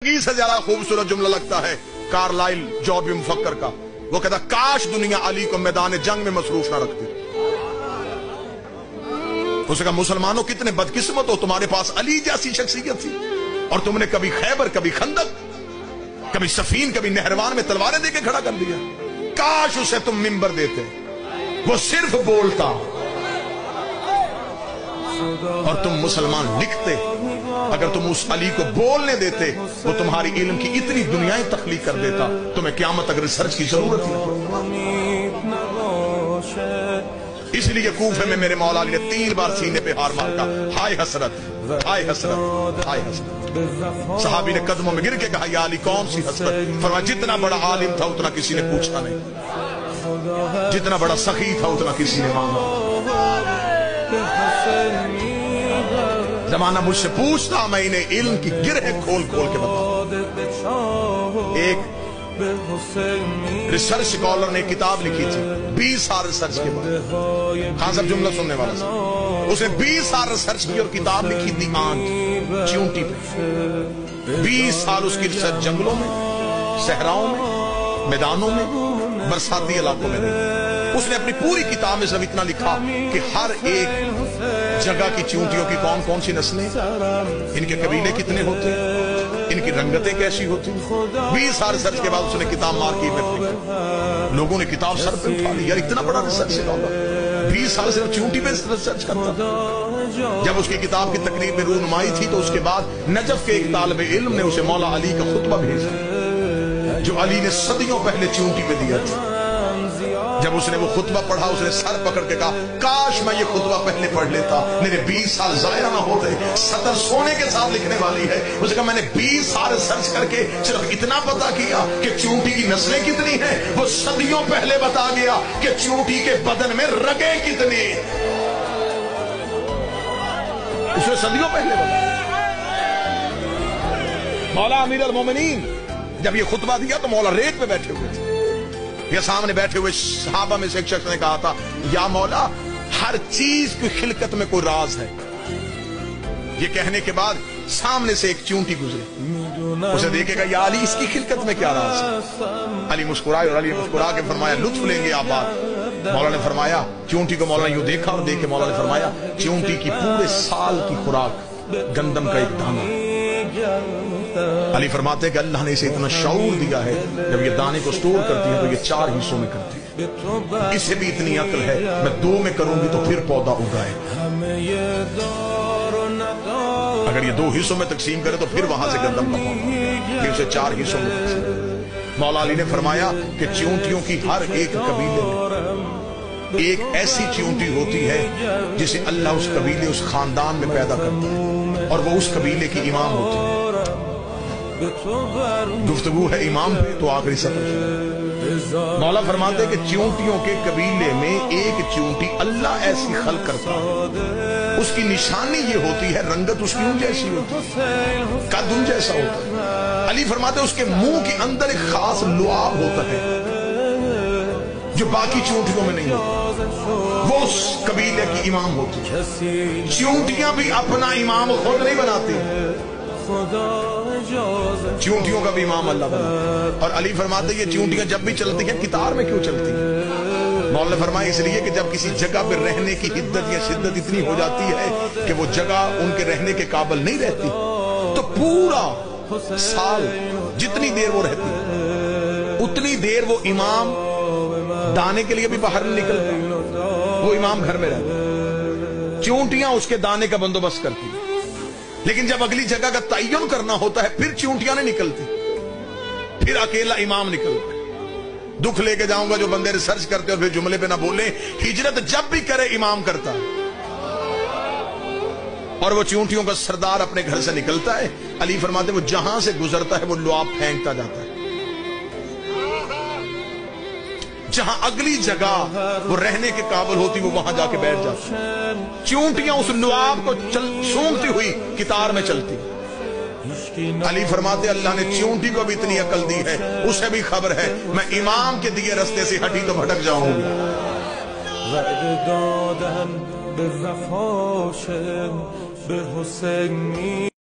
سے زیادہ خوبصورت جملہ لگتا ہے کارلائل جارج مفکر کا، وہ کہتا کاش دنیا علی کو میدان جنگ میں مصروف نہ رکھتی۔ اس نے کہا مسلمانوں کتنے بدقسمت ہو، تمہارے پاس علی جیسی شخصیت تھی اور تم نے کبھی خیبر، کبھی خندق، کبھی صفین، کبھی نہروان میں تلواریں دے کے کھڑا کر دیا۔ کاش اسے تم منبر دیتے، وہ صرف بولتا اور تم مسلمان لکھتے۔ اگر تم اس علی کو بولنے دیتے وہ تمہاری علم کی اتنی دنیایں تخلیق کر دیتا، تمہیں قیامت تک ریسرچ کی ضرورت نہیں۔ اس لیے کوفے میں میرے مولا علی نے 3 بار سینے پہ ہار مار کا، ہائے حسرت، ہائے حسرت، ہائے حسرت۔ صحابی نے قدموں میں گر کے کہا یا علی کون سی حسرت؟ فرمایا جتنا بڑا عالم تھا اتنا کسی نے پوچھا نہیں، جتنا بڑا سخی تھا اتنا کسی نے مانگا۔ زمانہ مجھ سے پوچھتا، میں انہیں علم کی گرہ کھول کھول کے بتاؤں۔ ایک ریسرچ سکالر نے کتاب لکھی تھی 20 سال ریسرچ کے بعد، خان صاحب جملہ سننے والا تھا، اس نے 20 سال ریسرچ کی اور کتاب لکھی تھی آنٹ چیونٹی پہ۔ 20 سال اس کی ریسرچ جنگلوں میں، صحراؤں میں، میدانوں میں، برساتی علاقوں میں نہیں۔ اس نے اپنی پوری کتاب میں صرف اتنا لکھا کہ ہر ایک جگہ کی چیونٹیوں کی کون کون سی نسلیں، ان کے قبیلے کتنے ہوتے، ان کی رنگتیں کیسی ہوتی۔ 20 سال ریسرچ کے بعد اس نے کتاب مارکیٹ میں پھینکی، لوگوں نے کتاب سر پہ اٹھا لی، یار اتنا بڑا ریسرچ نکالا، 20 سال صرف چیونٹی پہ ریسرچ کرتا۔ جب اس کی کتاب کی تقریب میں رونمائی تھی تو اس کے بعد نجف کے ایک طالب علم نے اسے مولا علی کا خطبہ بھیجا جو علی نے صدیوں پہلے چیونٹی پہ دیا تھا۔ جب اس نے وہ خطبہ پڑھا اس نے سر پکڑ کے کہا کاش میں یہ خطبہ پہلے پڑھ لیتا، میرے 20 سال ضائع نہ ہوتے۔ سطر سونے کے ساتھ لکھنے والی ہے۔ اس نے کہا میں نے 20 سال سرچ کر کے صرف اتنا پتا کیا کہ چیونٹی کی نسلیں کتنی ہیں، وہ صدیوں پہلے بتا گیا کہ چیونٹی کے بدن میں رگیں کتنی، اسے صدیوں پہلے بتا۔ مولا امیر المومنین جب یہ خطبہ دیا تو مولا ریت پہ بیٹھے ہوئے تھے، یہ سامنے بیٹھے ہوئے صحابہ میں سے ایک شخص نے کہا تھا یا مولا ہر چیز کی خلقت میں کوئی راز ہے۔ یہ کہنے کے بعد سامنے سے ایک چیونٹی گزری، اسے دیکھے گا یا علی اس کی خلقت میں کیا راز ہے؟ علی مسکرائے اور علی مسکرا کے فرمایا لطف لیں گے آپ بات۔ مولا نے فرمایا چیونٹی کو مولا نے یوں دیکھا اور دیکھ کے مولا نے فرمایا چیونٹی کی پورے سال کی خوراک گندم کا ایک دانہ۔ علی فرماتے ہیں کہ اللہ نے اسے اتنا شعور دیا ہے جب یہ دانے کو سٹور کرتی ہے تو یہ 4 حصوں میں کرتی ہے، اسے بھی اتنی عقل ہے میں 2 میں کروں گی تو پھر پودا اگائے، اگر یہ 2 حصوں میں تقسیم کرے تو پھر وہاں سے گندم کا پودا، یہ اسے 4 حصوں میں تقسیم۔ مولا علی نے فرمایا کہ چیونٹیوں کی ہر ایک قبیلے میں ایک ایسی چیونٹی ہوتی ہے جسے اللہ اس قبیلے اس خاندان میں پیدا کرتا ہے اور وہ اس قبیلے کی امام ہوتی ہے۔ گفتگو ہے امام پہ تو آخری سطر مولا فرماتے کہ چیونٹیوں کے قبیلے میں ایک چیونٹی اللہ ایسی خلق کرتا ہے، اس کی نشانی یہ ہوتی ہے رنگت اس کی ان جیسی ہوتی ہے، قد ان جیسا ہوتا ہے۔ علی فرماتے اس کے منہ کے اندر ایک خاص لعاب ہوتا ہے جو باقی چیونٹیوں میں نہیں ہوتا، وہ اس قبیلے کی امام ہوتی ہے۔ چیونٹیاں بھی اپنا امام خود نہیں بناتی، چیونٹیوں کا بھی امام اللہ بنا۔ اور علی فرماتے یہ چیونٹیاں جب بھی چلتی ہیں قطار میں کیوں چلتی ہیں؟ مولا نے فرمایا اس لیے کہ جب کسی جگہ پہ رہنے کی حدت یا شدت اتنی ہو جاتی ہے کہ وہ جگہ ان کے رہنے کے قابل نہیں رہتی تو پورا سال جتنی دیر وہ رہتی اتنی دیر وہ امام دانے کے لیے بھی باہر نہیں نکلتا، وہ امام گھر میں رہتا، چیونٹیاں اس کے دانے کا بندوبست کرتی، لیکن جب اگلی جگہ کا تعین کرنا ہوتا ہے پھر چیونٹیاں نہیں نکلتی، پھر اکیلا امام نکلتا ہے۔ دکھ لے کے جاؤں گا جو بندے ریسرچ کرتے اور پھر جملے پہ نہ بولے، ہجرت جب بھی کرے امام کرتا ہے اور وہ چیونٹیوں کا سردار اپنے گھر سے نکلتا ہے، علی فرماتے وہ جہاں سے گزرتا ہے وہ لعاب پھینکتا جاتا ہے، جہاں اگلی جگہ وہ رہنے کے قابل ہوتی وہ وہاں جا کے بیٹھ جاتی، چیونٹیاں اس لعاب کو سونگتی ہوئی قطار میں چلتی۔ علی فرماتے اللہ نے چیونٹی کو بھی اتنی عقل دی ہے، اسے بھی خبر ہے میں امام کے دیے رستے سے ہٹی تو بھٹک جاؤں گی۔ به وفا به حسین